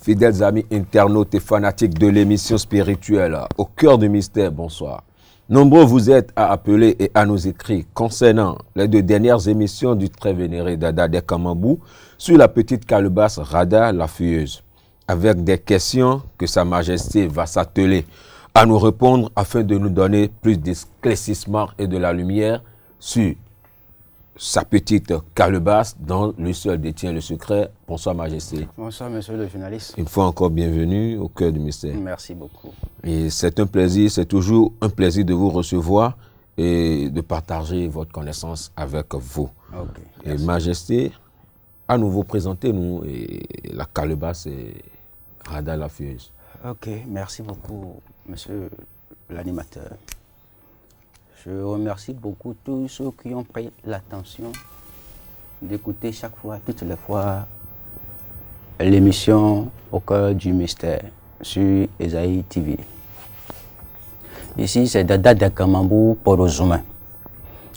Fidèles amis internautes et fanatiques de l'émission spirituelle, au cœur du mystère, bonsoir. Nombreux vous êtes à appeler et à nous écrire concernant les 2 dernières émissions du très vénéré Dada des Kamambou sur la petite calebasse Rada la Fuyeuse, avec des questions que Sa Majesté va s'atteler à nous répondre afin de nous donner plus d'éclaircissement et de la lumière sur sa petite calebasse dont lui seul détient le secret. Bonsoir Majesté. Bonsoir monsieur le journaliste. Une fois encore bienvenue au cœur du mystère. Merci beaucoup. Et c'est un plaisir, c'est toujours un plaisir de vous recevoir et de partager votre connaissance avec vous. Okay, et Majesté, à nouveau présentez-nous la calebasse et Rada la Fuyeuse. Ok, merci beaucoup monsieur l'animateur. Je remercie beaucoup tous ceux qui ont pris l'attention d'écouter chaque fois, toutes les fois, l'émission Au cœur du mystère sur Esaïe TV. Ici, c'est Dada de Kamambou pour les humains.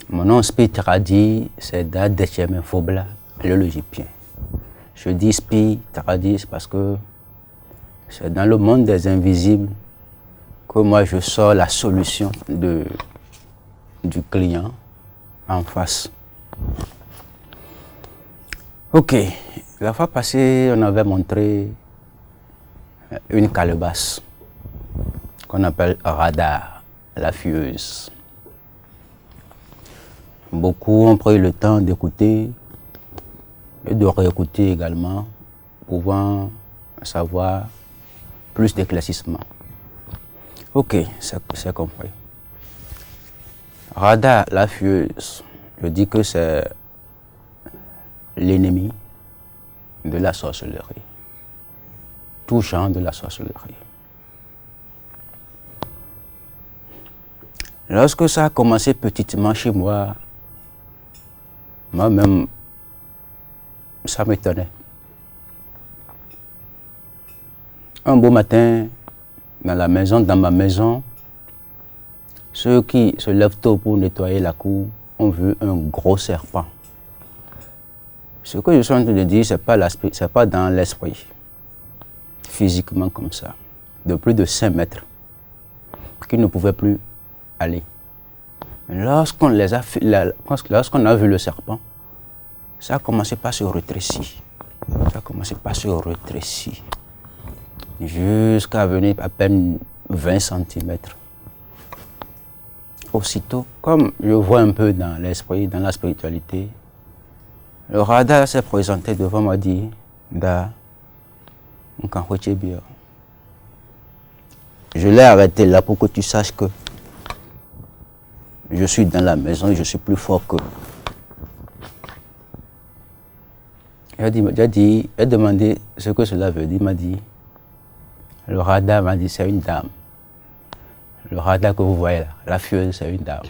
Mon nom Spi Tradi, c'est Dada de Chemin Fobla, le logipien. Je dis Spi Tradi parce que c'est dans le monde des invisibles que moi je sors la solution du client en face. Ok, la fois passée, on avait montré une calebasse qu'on appelle Rada la Fuyeuse. Beaucoup ont pris le temps d'écouter et de réécouter également, pouvant savoir plus d'éclaircissement. Ok, c'est compris. Rada la Fuyeuse, je dis que c'est l'ennemi de la sorcellerie, tout genre de la sorcellerie. Lorsque ça a commencé petitement chez moi, moi-même, ça m'étonnait. Un beau matin, dans ma maison, ceux qui se lèvent tôt pour nettoyer la cour ont vu un gros serpent. Ce que je suis en train de dire, ce n'est pas dans l'esprit, physiquement comme ça, de plus de 5 mètres, qui ne pouvaient plus aller. Lorsqu'on a vu le serpent, ça a commencé par se rétrécir. Jusqu'à venir à peine 20 cm. Aussitôt, comme je vois un peu dans l'esprit, dans la spiritualité, le Rada s'est présenté devant moi et dit, Da, je l'ai arrêté là pour que tu saches que je suis dans la maison et je suis plus fort que. Il a demandé ce que cela veut dire. Il m'a dit, le Rada m'a dit, c'est une dame. Le Rada que vous voyez là, la Fuyeuse, c'est une dame.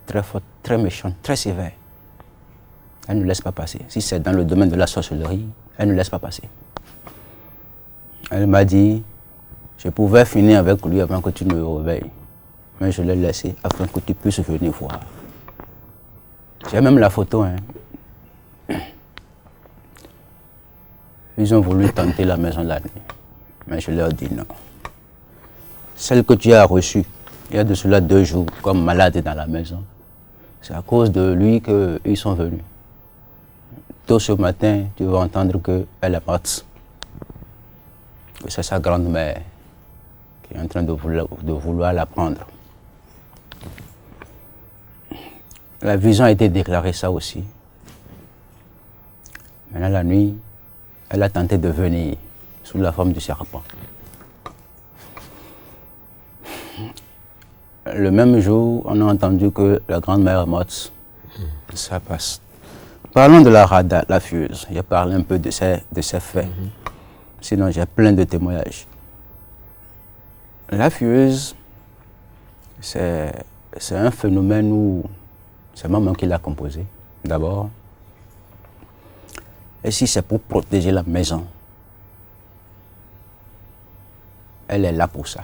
Très forte, très méchante, très sévère. Elle ne laisse pas passer. Si c'est dans le domaine de la sorcellerie, elle ne laisse pas passer. Elle m'a dit, je pouvais finir avec lui avant que tu ne me réveilles. Mais je l'ai laissé afin que tu puisses venir voir. J'ai même la photo. Ils ont voulu tenter la maison la nuit. Mais je leur dis non. Celle que tu as reçue, il y a de cela 2 jours, comme malade dans la maison, c'est à cause de lui qu'ils sont venus. Tôt ce matin, tu vas entendre qu'elle est morte. Que c'est sa grand-mère qui est en train de vouloir la prendre. La vision a été déclarée, ça aussi. Maintenant, la nuit, elle a tenté de venir sous la forme du serpent. Le même jour, on a entendu que la grand-mère est morte. Ça passe. Parlons de la Rada, la Fuyeuse. J'ai parlé un peu de ces faits. Sinon, j'ai plein de témoignages. La Fuyeuse, c'est un phénomène où c'est maman qui l'a composé, d'abord. Et si c'est pour protéger la maison, elle est là pour ça.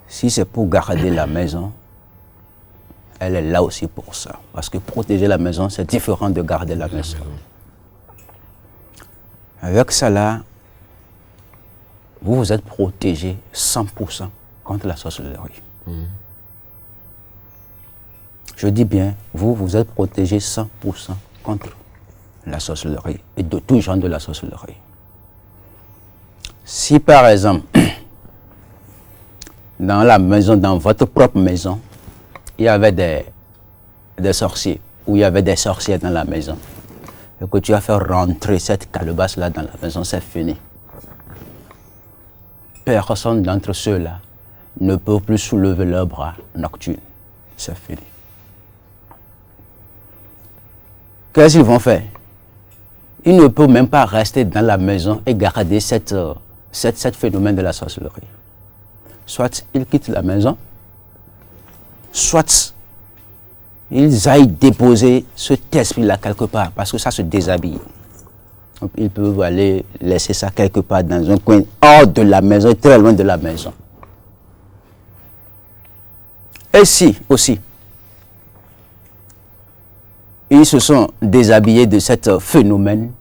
Si c'est pour garder la maison, elle est là aussi pour ça. Parce que protéger la maison, c'est différent de garder la maison. Avec ça là, vous êtes protégé 100% contre la sorcellerie. Je dis bien, vous êtes protégé 100% contre la sorcellerie et de tout genre de la sorcellerie. Si par exemple, dans la maison, dans votre propre maison, il y avait des sorciers, ou il y avait des sorcières dans la maison, et que tu as fait rentrer cette calebasse-là dans la maison, c'est fini. Personne d'entre ceux-là ne peut plus soulever leurs bras nocturnes. C'est fini. Qu'est-ce qu'ils vont faire? Ils ne peuvent même pas rester dans la maison et garder cette phénomène de la sorcellerie. Soit ils quittent la maison, soit ils aillent déposer cet esprit-là quelque part, parce que ça se déshabille. Donc, ils peuvent aller laisser ça quelque part dans un coin, hors de la maison, très loin de la maison. Et si, aussi, ils se sont déshabillés de ce phénomène,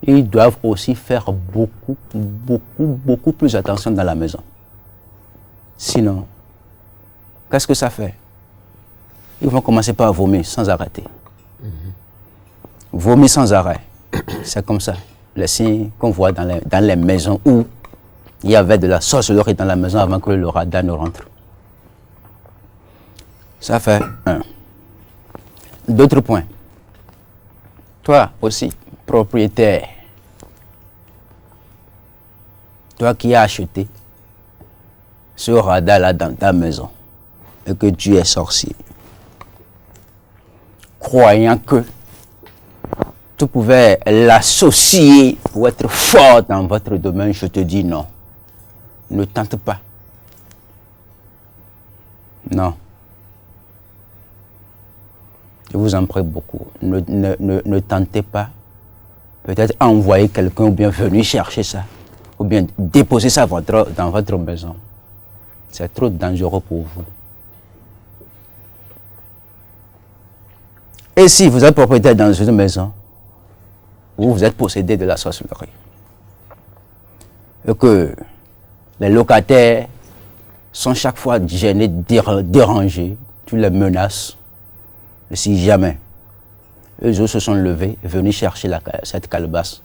ils doivent aussi faire beaucoup plus attention dans la maison. Sinon, qu'est-ce que ça fait? Ils vont commencer par vomir sans arrêter. Vomir sans arrêt. C'est comme ça. Les signes qu'on voit dans les maisons où il y avait de la sorcellerie dans la maison avant que le radar ne rentre. Ça fait un. D'autres points. Toi aussi, propriétaire, toi qui as acheté ce radar-là dans ta maison et que tu es sorcier, croyant que tu pouvais l'associer pour être fort dans votre domaine, je te dis non. Ne tente pas. Non. Je vous en prie beaucoup. Ne tentez pas. Peut-être envoyer quelqu'un ou bien venir chercher ça. Ou bien déposer ça dans votre maison. C'est trop dangereux pour vous. Et si vous êtes propriétaire dans une maison où vous êtes possédé de la sorcellerie, et que les locataires sont chaque fois gênés, dérangés, tu les menaces, et si jamais eux autres se sont levés, venus chercher cette calebasse,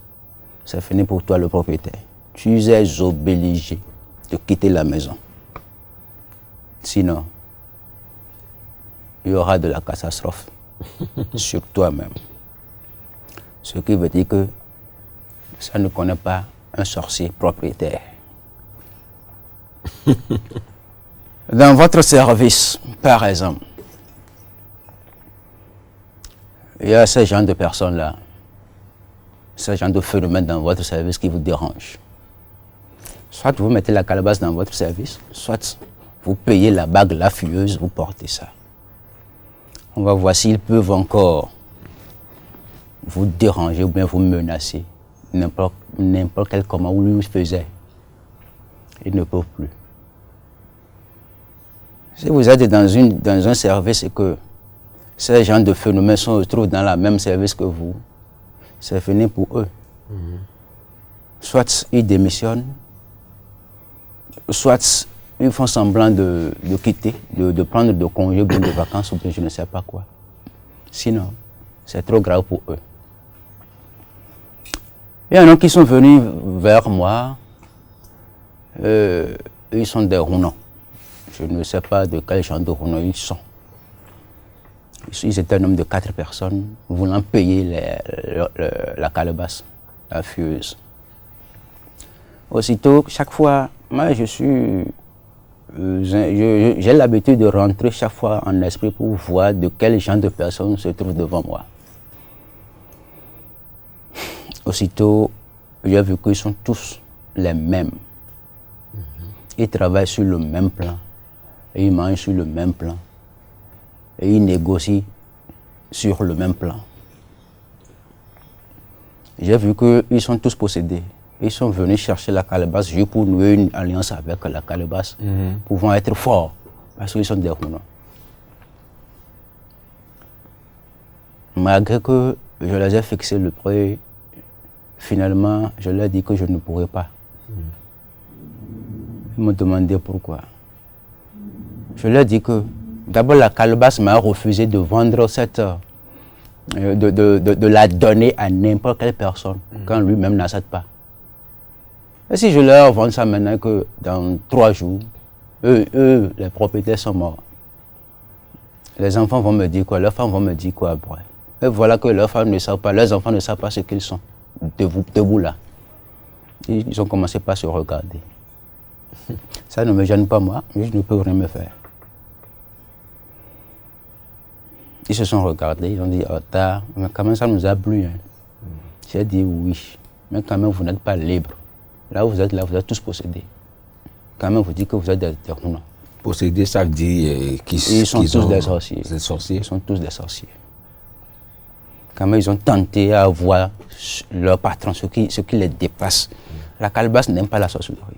c'est fini pour toi le propriétaire. Tu es obligé de quitter la maison. Sinon, il y aura de la catastrophe sur toi-même. Ce qui veut dire que ça ne connaît pas un sorcier propriétaire. Dans votre service, par exemple, il y a ce genre de personnes-là, ce genre de phénomène dans votre service qui vous dérange. Soit vous mettez la calebasse dans votre service, soit vous payez la bague, la fuyeuse, vous portez ça. On va voir s'ils peuvent encore vous déranger ou bien vous menacer. N'importe quel comment vous lui faisiez. Ils ne peuvent plus. Si vous êtes dans un service et que ces gens de phénomènes se retrouvent dans le même service que vous, c'est fini pour eux. Soit ils démissionnent, soit ils font semblant de quitter, de prendre de congés ou bien de vacances ou bien je ne sais pas quoi. Sinon, c'est trop grave pour eux. Il y en a qui sont venus vers moi, ils sont des Rounons. Je ne sais pas de quel genre de Rounons ils sont. Ils étaient un homme de 4 personnes voulant payer la calebasse, la fuyeuse. Aussitôt, chaque fois, moi j'ai l'habitude de rentrer chaque fois en esprit pour voir de quel genre de personnes se trouvent devant moi. Aussitôt, j'ai vu qu'ils sont tous les mêmes. Ils travaillent sur le même plan, et ils mangent sur le même plan, et ils négocient sur le même plan. J'ai vu qu'ils sont tous possédés. Ils sont venus chercher la calebasse juste pour nouer une alliance avec la calebasse, pouvant être forts, parce qu'ils sont des Houna. Malgré que je les ai fixés le prix, finalement, je leur ai dit que je ne pourrais pas. Ils m'ont demandé pourquoi. Je leur ai dit que d'abord la calebasse m'a refusé de vendre cette... de la donner à n'importe quelle personne, quand lui-même n'accepte pas. Et si je leur vends ça maintenant que dans 3 jours, eux, les propriétaires sont morts. Les enfants vont me dire quoi, leurs femmes vont me dire quoi après. Et voilà que leurs femmes ne savent pas, leurs enfants ne savent pas ce qu'ils sont, debout là. Ils ont commencé par se regarder. Ça ne me gêne pas moi, mais je ne peux rien me faire. Ils se sont regardés, ils ont dit, oh, mais quand même ça nous a plu. Hein. J'ai dit oui, mais quand même vous n'êtes pas libre. Là, vous êtes tous possédés. Quand même, vous dites que vous êtes des Houna. Possédés, ça veut dire qu'ils sont tous des sorciers. Des sorciers. Ils sont tous des sorciers. Quand même, ils ont tenté à voir leur patron, ce qui les dépasse. La calebasse n'aime pas la sorcellerie.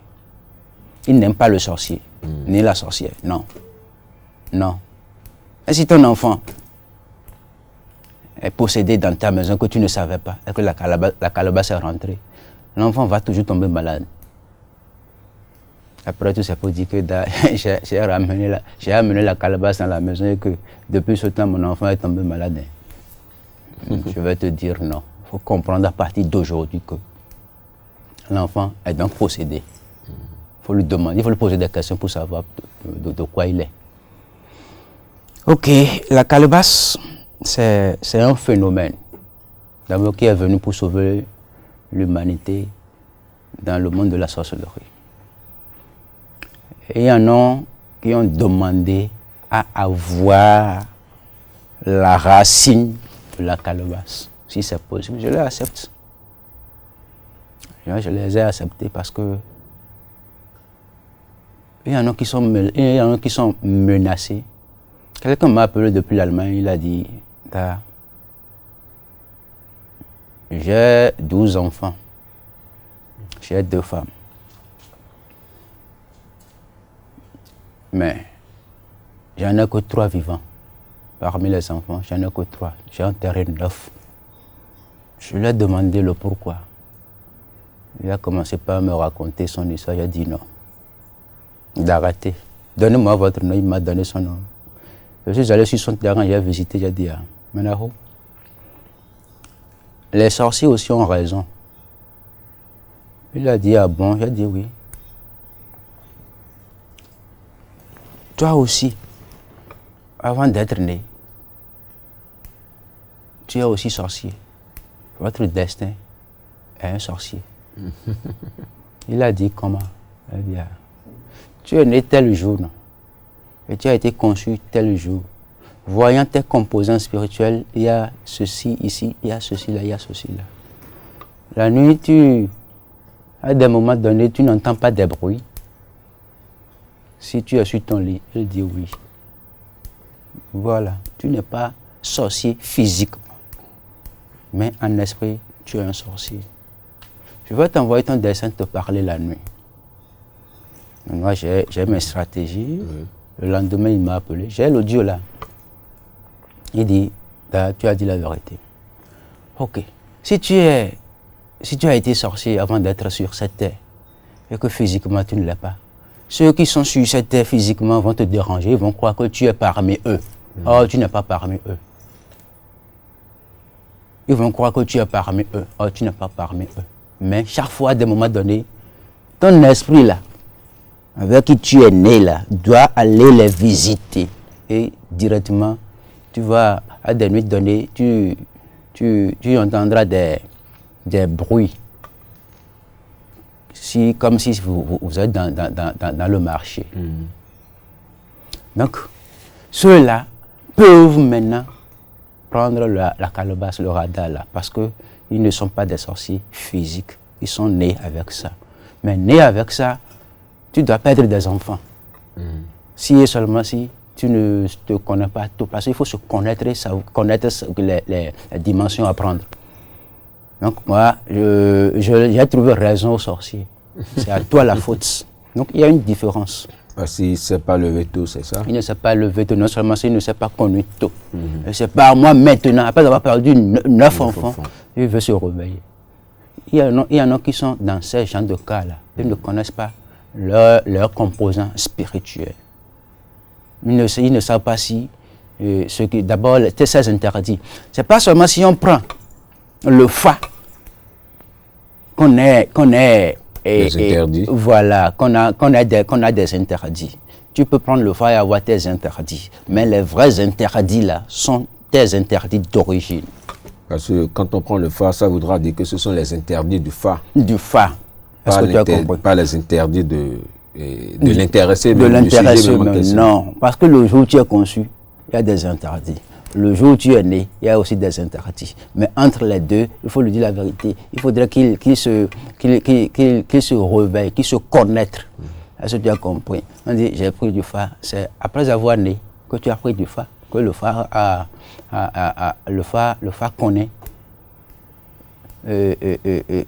Il n'aime pas le sorcier, ni la sorcière. Non. Non. Et si ton enfant est possédé dans ta maison que tu ne savais pas, et que la calebasse est rentrée, l'enfant va toujours tomber malade. Après tout, c'est pour dire que j'ai amené la calebasse dans la maison et que depuis ce temps, mon enfant est tombé malade. Je vais te dire non. Il faut comprendre à partir d'aujourd'hui que l'enfant est donc possédé. Il faut lui demander, il faut lui poser des questions pour savoir de quoi il est. Ok, la calebasse, c'est un phénomène d'abord qui est venu pour sauver l'humanité dans le monde de la sorcellerie. Et il y en a qui ont demandé à avoir la racine de la calebasse, si c'est possible. Je les accepte. Je les ai acceptés parce que il y en a qui sont menacés. Quelqu'un m'a appelé depuis l'Allemagne, il a dit, j'ai 12 enfants, j'ai 2 femmes. Mais j'en ai que 3 vivants. Parmi les enfants, j'en ai que 3. J'ai enterré 9. Je lui ai demandé le pourquoi. Il a commencé par me raconter son histoire. J'ai dit non. D'arrêter. Donnez-moi votre nom. Il m'a donné son nom. Je suis allé sur son terrain, j'ai visité, j'ai dit, Manaro, les sorciers aussi ont raison. Il a dit, ah bon? J'ai dit oui. Toi aussi, avant d'être né, tu es aussi sorcier. Votre destin est un sorcier. Il a dit comment? Il a dit, tu es né tel jour, non? Et tu as été conçu tel jour. Voyant tes composants spirituels, il y a ceci ici, il y a ceci là, il y a ceci là. La nuit, à des moments donnés, tu n'entends pas des bruits. Si tu es sur ton lit, il dit oui. Voilà, tu n'es pas sorcier physiquement, mais en esprit, tu es un sorcier. Je vais t'envoyer ton dessin te parler la nuit. Moi, j'ai mes stratégies. Le lendemain, il m'a appelé. J'ai l'audio là. Il dit, tu as dit la vérité. Ok. Si tu as été sorcier avant d'être sur cette terre, et que physiquement tu ne l'es pas, ceux qui sont sur cette terre physiquement vont te déranger, ils vont croire que tu es parmi eux. Or, tu n'es pas parmi eux. Ils vont croire que tu es parmi eux. Or, tu n'es pas parmi eux. Mais chaque fois, à des moments donnés, ton esprit là, avec qui tu es né là, doit aller les visiter. Et directement, tu vas, à des nuits données, tu entendras des bruits. Comme si vous êtes dans le marché. Donc, ceux-là peuvent maintenant prendre la calebasse, le radar là, parce qu'ils ne sont pas des sorciers physiques. Ils sont nés avec ça. Mais nés avec ça, tu dois perdre des enfants. Si et seulement si tu ne te connais pas tout, parce qu'il faut se connaître, connaître les dimensions à prendre. Donc moi, j'ai trouvé raison au sorcier. C'est à toi la faute. Donc il y a une différence. Parce qu'il ne sait pas lever tôt, c'est ça? Il ne s'est pas levé tôt, non seulement il ne s'est pas connu tôt. C'est pas moi maintenant, après avoir perdu 9 enfants, il veut se réveiller. Il y en a qui sont dans ces genres de cas-là. Ils ne connaissent pas leur composant spirituel. Ils ne savent pas si, d'abord, ces interdits. C'est pas seulement si on prend le fa qu'on est des interdits. Voilà, qu'on a des interdits. Tu peux prendre le fa et avoir tes interdits. Mais les vrais interdits là sont tes interdits d'origine. Parce que quand on prend le fa, ça voudra dire que ce sont les interdits du fa. Du fa. Est-ce que tu as compris? Pas les interdits de l'intéressé. De l'intéressé même. Non, parce que le jour où tu es conçu, il y a des interdits. Le jour où tu es né, il y a aussi des interdits. Mais entre les deux, il faut lui dire la vérité. Il faudrait qu'il se réveille, qu'il se connaisse. Est-ce que tu as compris? On dit, j'ai pris du fa. C'est après avoir né que tu as pris du fa, que le fa connaît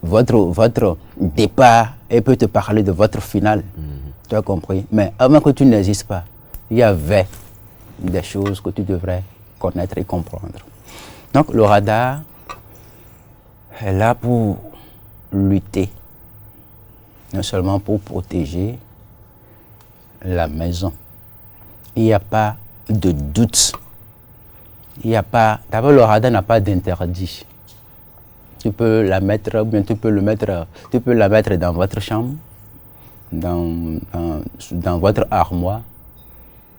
votre départ et peut te parler de votre finale. Tu as compris? Mais avant que tu n'existes pas, il y avait des choses que tu devrais connaître et comprendre. Donc le radar est là pour lutter, non seulement pour protéger la maison. Il n'y a pas de doute. Il n'y a pas. D'abord, le radar n'a pas d'interdit. Tu peux la mettre, ou bien tu peux la mettre dans votre chambre, dans votre armoire.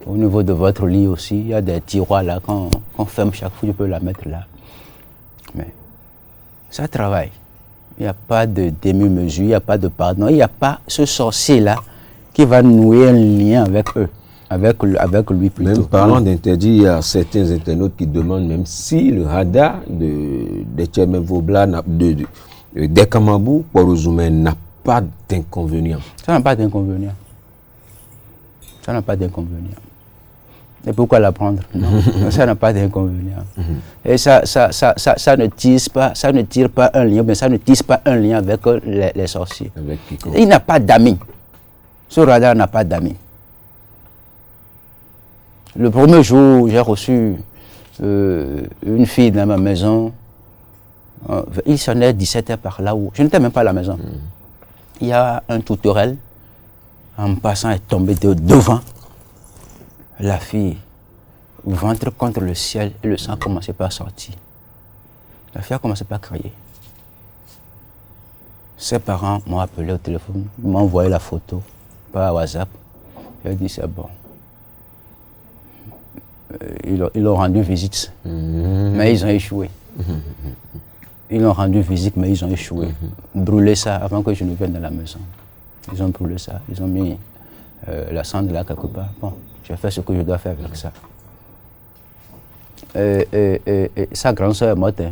Au niveau de votre lit aussi, il y a des tiroirs là qu'on ferme chaque fois, tu peux la mettre là. Mais ça travaille. Il n'y a pas de demi-mesure, il n'y a pas de pardon, il n'y a pas ce sorcier-là qui va nouer un lien avec eux, avec lui plutôt. Même parlant d'interdit, il y a certains internautes qui demandent même si le radar de Tchemevobla, des Kamabou, Porozoumen n'a pas d'inconvénient. Ça n'a pas d'inconvénient. Ça n'a pas d'inconvénient. Et pourquoi l'apprendre? Ça n'a pas d'inconvénient. Et ça ne tire pas un lien, mais ça ne tisse pas un lien avec les sorciers. Il n'a pas d'amis. Ce radar n'a pas d'amis. Le premier jour, j'ai reçu une fille dans ma maison. Il sonnait 17h par là où je n'étais même pas à la maison. Il y a un tourterelle en passant est tombé devant. La fille, ventre contre le ciel, et le sang commençait par sortir. La fille a commencé par crier. Ses parents m'ont appelé au téléphone, m'ont envoyé la photo par WhatsApp. J'ai dit c'est bon. Ils ont rendu visite, mais ils ont échoué. Ils ont rendu visite, mais ils ont échoué. Brûlé ça avant que je ne vienne dans la maison. Ils ont brûlé ça, ils ont mis la cendre là quelque part. Bon, je fais ce que je dois faire avec ça. Sa grande soeur est morte.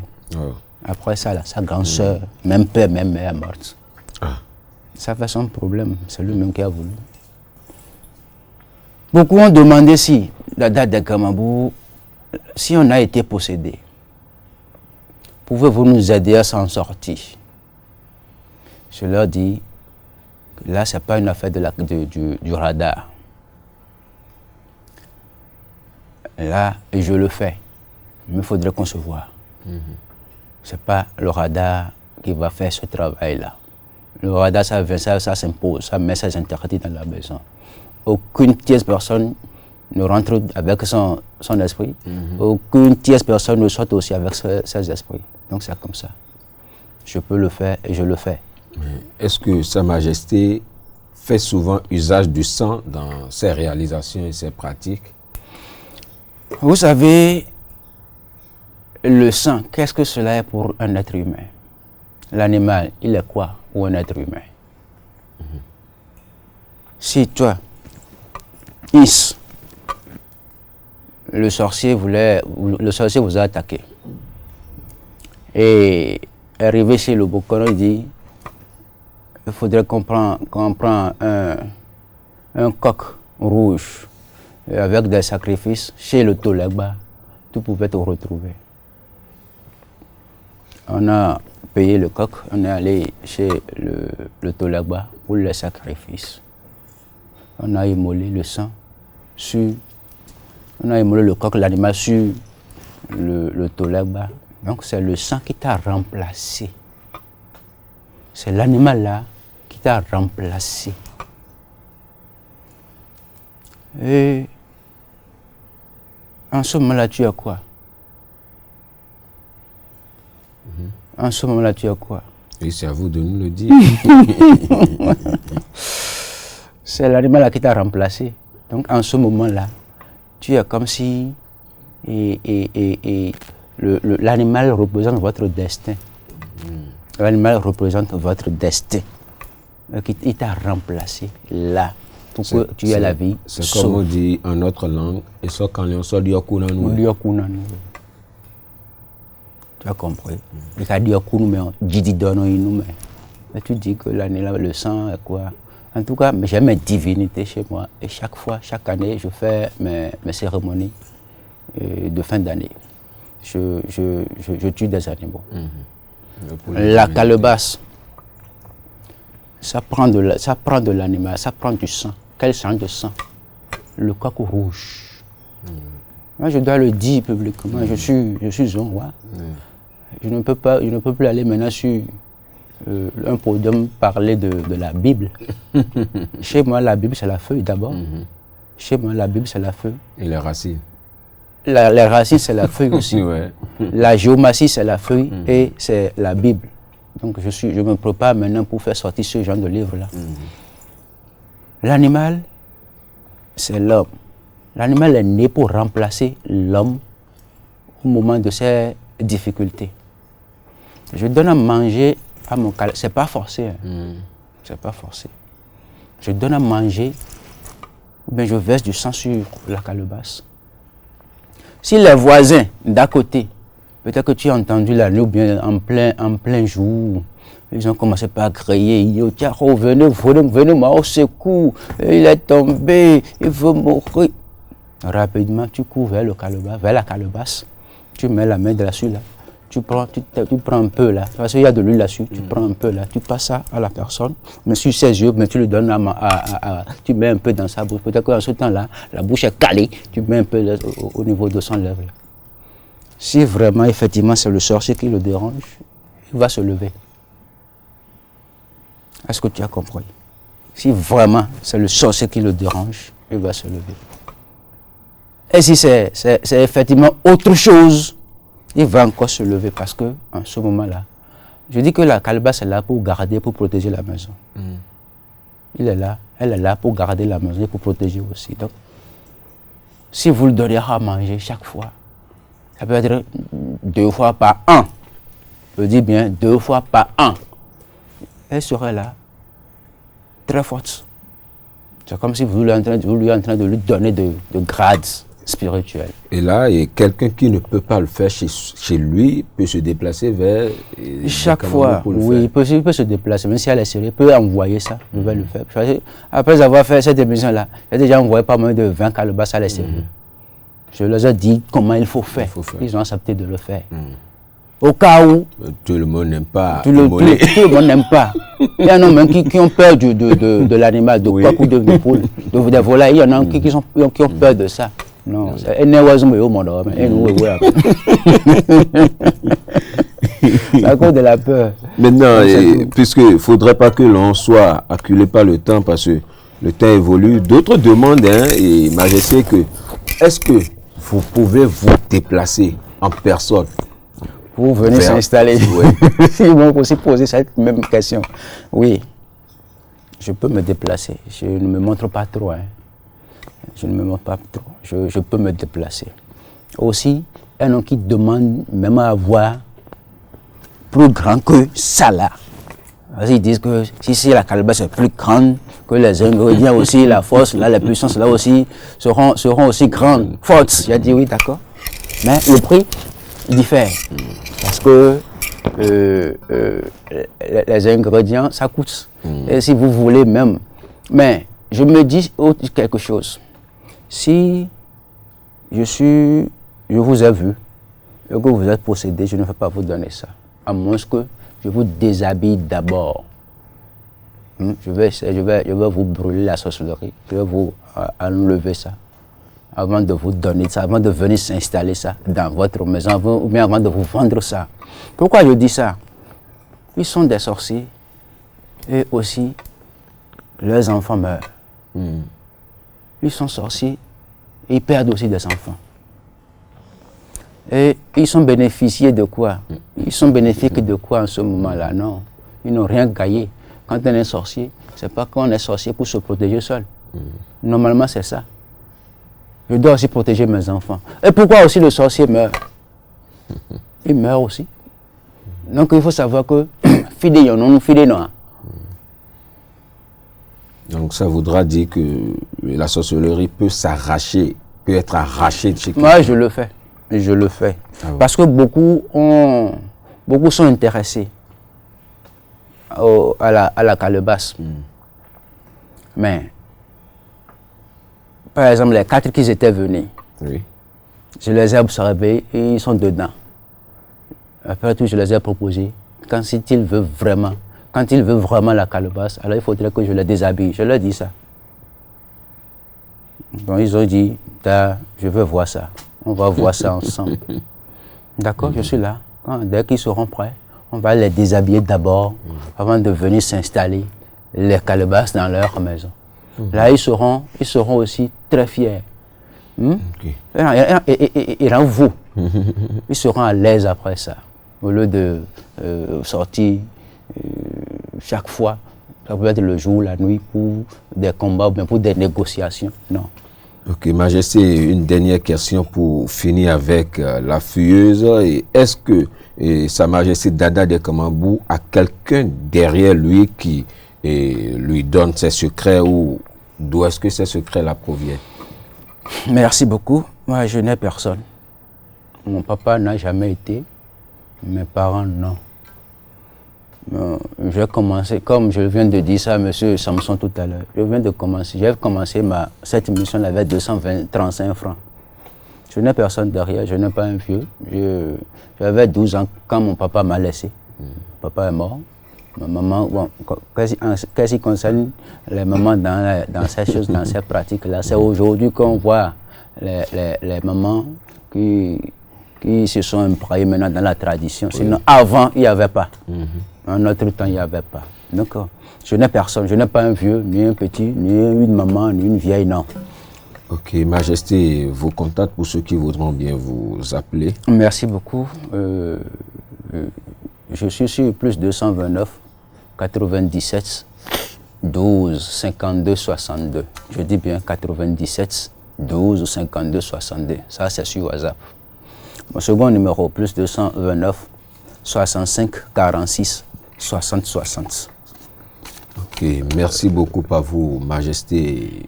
Après ça, là, sa grande soeur, même père, même mère est morte. Ça fait son problème, c'est lui-même qui a voulu. Beaucoup ont demandé si, la date de Kamabou, si on a été possédé, pouvez-vous nous aider à s'en sortir? Je leur dis, là, ce n'est pas une affaire du radar. Là, je le fais. Mais il faudrait qu'on se voie. Ce n'est pas le radar qui va faire ce travail-là. Le radar, ça s'impose, ça met ses interdits dans la maison. Aucune tierce personne ne rentre avec son esprit. Aucune tierce personne ne saute aussi avec ses esprits. Donc c'est comme ça. Je peux le faire et je le fais. Est-ce que Sa Majesté fait souvent usage du sang dans ses réalisations et ses pratiques? Vous savez, le sang, qu'est-ce que cela est pour un être humain? L'animal, il est quoi pour un être humain? Si toi, Is, le sorcier vous a attaqué. Et arrivé chez le Bokono, il dit, il faudrait qu'on prenne un coq rouge avec des sacrifices chez le Tolegba, tout pouvait te retrouver. On a payer le coq, on est allé chez le Tolagba pour le sacrifice. On a immolé le sang on a immolé le coq, l'animal sur le Tolagba. Donc c'est le sang qui t'a remplacé. C'est l'animal là qui t'a remplacé. Et en ce moment-là, tu as quoi? En ce moment-là, tu as quoi? Et c'est à vous de nous le dire. C'est l'animal là qui t'a remplacé. Donc en ce moment-là, tu es comme si l'animal représente votre destin. L'animal représente votre destin. Donc, il t'a remplacé là pour que tu aies la vie. C'est comme on dit en notre langue, et ça quand on sort du Yakunanu. Tu as compris? Il a dit mais tu dis que l'année là, le sang, quoi. En tout cas, j'ai mes divinités chez moi et chaque année, je fais mes cérémonies de fin d'année. Je tue des animaux. La calebasse, ça prend de l'animal, ça prend du sang. Quel genre de sang? Le coq rouge. Moi, je dois le dire publiquement, je suis un roi. Je ne peux plus aller maintenant sur un podium parler de la Bible. Chez moi, la Bible, c'est la feuille d'abord. Chez moi, la Bible, c'est la feuille. Et les racines. Les racines, c'est la feuille aussi. Ouais. La géomatie, c'est la feuille et c'est la Bible. Donc, je me prépare maintenant pour faire sortir ce genre de livre-là. L'animal, c'est l'homme. L'animal est né pour remplacer l'homme au moment de ses difficultés. Je donne à manger à mon calebasse. C'est pas forcé. C'est pas forcé. Je donne à manger, ou bien je verse du sang sur la calebasse. Si les voisins d'à côté, peut-être que tu as entendu la nuit ou bien en plein jour, ils ont commencé par crier, venez moi au secours, il est tombé, il veut mourir. Rapidement, tu cours vers la calebasse, tu mets la main dessus là, tu prends un peu là, parce qu'il y a de l'huile là-dessus, tu prends un peu là, tu passes ça à la personne, mais sur ses yeux, mais tu le donnes tu mets un peu dans sa bouche. Peut-être qu'en ce temps-là, la bouche est calée, tu mets un peu là, au niveau de son lèvre là. Si vraiment, effectivement, c'est le sorcier qui le dérange, il va se lever. Est-ce que tu as compris? Si vraiment c'est le sorcier qui le dérange, il va se lever. Et si c'est effectivement autre chose, il va encore se lever parce que en ce moment-là, je dis que la calebasse est là pour garder, pour protéger la maison. Elle est là pour garder la maison et pour protéger aussi. Donc, si vous le donnez à manger chaque fois, ça peut être 2 fois par an. Je dis bien 2 fois par an. Elle serait là, très forte. C'est comme si vous êtes en train de lui donner de grades spirituels. Et là, quelqu'un qui ne peut pas le faire chez lui peut se déplacer vers... Chaque fois, oui, il peut se déplacer. Même si elle est sérieuse, il peut envoyer ça. Je vais le faire. Après avoir fait cette émission-là, j'ai déjà envoyé pas moins de 20 calebasses à la sérieux. Je leur ai dit comment il faut faire. Ils ont accepté de le faire. Au cas où... Tout le monde n'aime pas. Tout le monde n'aime pas. Il y en a même qui ont peur de l'animal, de coq ou de poule, de volaille. Il y en a qui ont peur de ça. Non, c'est un oiseau au monde. À cause de la peur. Maintenant, puisqu'il ne faudrait pas que l'on soit acculé par le temps, parce que le temps évolue, d'autres demandent, et Majesté, est-ce que vous pouvez vous déplacer en personne pour venir s'installer? Oui. Ils m'ont aussi posé cette même question. Oui, je peux me déplacer. Je ne me montre pas trop. Je ne me montre pas trop. Je peux me déplacer. Aussi, un homme qui demande même à avoir plus grand que ça là. Ils disent que si la calebasse est plus grande, que les ingrédients aussi, la force, là, la puissance là aussi seront aussi grandes, fortes. J'ai dit oui, d'accord. Mais le prix diffère. Parce que les ingrédients, ça coûte. Et si vous voulez même. Mais je me dis quelque chose. Si je vous ai vu et que vous êtes possédé, je ne vais pas vous donner ça. À moins que je vous déshabille d'abord. Je vais vous brûler la sorcellerie. Je vais vous enlever ça. Avant de vous donner ça, avant de venir s'installer ça dans votre maison, ou bien avant de vous vendre ça. Pourquoi je dis ça? Ils sont des sorciers et aussi leurs enfants meurent. Ils sont sorciers et ils perdent aussi des enfants. Et ils sont bénéficiés de quoi? Ils sont bénéfiques de quoi en ce moment-là? Non, ils n'ont rien gagné. Quand on est sorcier, c'est pas qu'on est sorcier pour se protéger seul. Normalement, c'est ça. Je dois aussi protéger mes enfants. Et pourquoi aussi le sorcier meurt? Il meurt aussi. Donc il faut savoir que fidèle non, fidèle non. Donc ça voudra dire que la sorcellerie peut s'arracher, peut être arrachée de chez quelqu'un. Moi, je le fais. Je le fais. Ah ouais. Parce que beaucoup sont intéressés à la calebasse. Mais, par exemple, les 4 qui étaient venus, oui. Je les ai observés et ils sont dedans. Après tout, je les ai proposés. Quand il veut vraiment la calebasse, alors il faudrait que je les déshabille. Je leur dis ça. Donc ils ont dit, je veux voir ça. On va voir ça ensemble. D'accord, je suis là. Dès qu'ils seront prêts, on va les déshabiller d'abord avant de venir s'installer les calebasses dans leur maison. Là, ils seront aussi très fiers. Okay. Et en vous, ils seront à l'aise après ça. Au lieu de sortir chaque fois, ça peut être le jour, la nuit, pour des combats ou bien pour des négociations. Non. Ok, Majesté, une dernière question pour finir avec la fuyeuse. Est-ce que Sa Majesté Dada de Kamambou a quelqu'un derrière lui qui lui donne ses secrets ou d'où est-ce que ces secrets-là proviennent? Merci beaucoup. Moi, je n'ai personne. Mon papa n'a jamais été. Mes parents, non. J'ai commencé, comme je viens de dire ça à M. Samson tout à l'heure, j'ai commencé cette mission avec 235 francs. Je n'ai personne derrière, je n'ai pas un vieux. J'avais 12 ans quand mon papa m'a laissé. Mon papa est mort. Ma maman, bon, qu'est-ce qui concerne les mamans dans ces choses, dans ces pratiques-là, c'est aujourd'hui qu'on voit les mamans qui se sont imprégnées maintenant dans la tradition. Sinon, avant, il n'y avait pas. En notre temps, il n'y avait pas. Donc, je n'ai personne. Je n'ai pas un vieux, ni un petit, ni une maman, ni une vieille, non. Ok, Majesté, vos contacts pour ceux qui voudront bien vous appeler. Merci beaucoup. Je suis sur plus 229 97 12 52 62. Je dis bien 97 12 52 62. Ça, c'est sur WhatsApp. Mon second numéro, plus 229 65 46 60 60. Ok, merci beaucoup à vous, Majesté,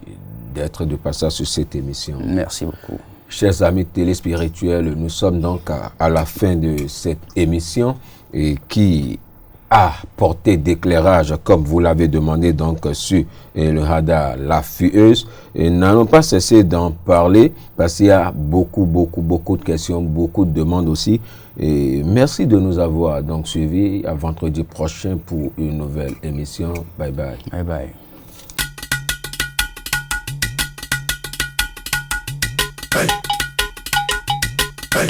d'être de passage sur cette émission. Merci beaucoup. Chers amis téléspirituels, nous sommes donc à la fin de cette émission et qui a porté d'éclairage, comme vous l'avez demandé, donc sur le radar La Fuyeuse. Et n'allons pas cesser d'en parler parce qu'il y a beaucoup de questions, beaucoup de demandes aussi. Et merci de nous avoir donc suivis. À vendredi prochain pour une nouvelle émission. Bye bye. Bye bye. Hey. Hey.